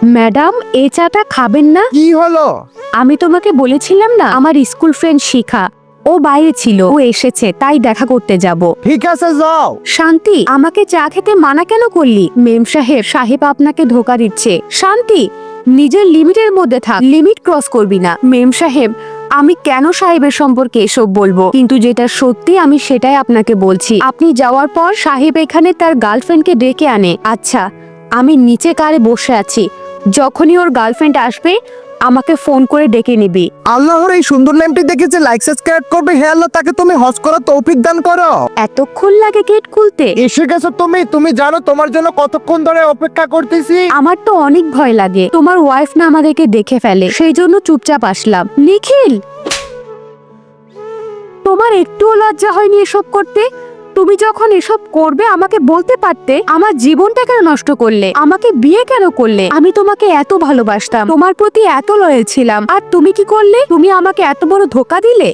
Madam, এই চাটা খাবেন না? কি হলো? আমি তোমাকে বলেছিলাম না, আমার স্কুল ফ্রেন্ড শিখা ও বাইরে ছিল, ও এসেছে, তাই দেখা করতে যাব। ঠিক আছে, যাও। শান্তি, আমাকে চা খেতে মানা কেন করলি? মেম সাহেব, সাহেব আপনাকে ধোকা দিচ্ছে। শান্তি, নিজের লিমিটের মধ্যে থাক, লিমিট ক্রস করবি না। মেম সাহেব, আমি কেন সাহেবের সম্পর্কে এসব বলবো, কিন্তু যেটা সত্যি আমি সেটাই আপনাকে বলছি। আপনি যাওয়ার পর সাহেব এখানে তার গার্লফ্রেন্ডকে ডেকে আনে। আচ্ছা, আমি নিচে কারে বসে আছি, যখনই ওর গার্লফ্রেন্ড আসবে আমাকে ফোন করে ডেকে নিবি। আল্লাহর এই সুন্দর ল্যাম্পটি দেখেছে, লাইক সাবস্ক্রাইব করবে। হে আল্লাহ, তাকে তুমি হজ করার তৌফিক দান করো। এতক্ষণ লাগে গেট খুলতে? এসে গেছো তুমি। তুমি জানো তোমার জন্য কতক্ষণ ধরে অপেক্ষা করতেছি? আমার তো অনেক ভয় লাগে, তোমার ওয়াইফ না আমাদেরকে দেখে ফেলে, সেই জন্য চুপচাপ আসলাম। নিখিল, তোমার একটুও লজ্জা হয়নি এসব করতে? তুমি যখন এসব করবে আমাকে বলতে পারতে। আমার জীবনটা কেন নষ্ট করলে? আমাকে বিয়ে কেন করলে? আমি তোমাকে এত ভালোবাসতাম, তোমার প্রতি এত লয়াল ছিলাম, আর তুমি কি করলে? তুমি আমাকে এত বড় ধোকা দিলে।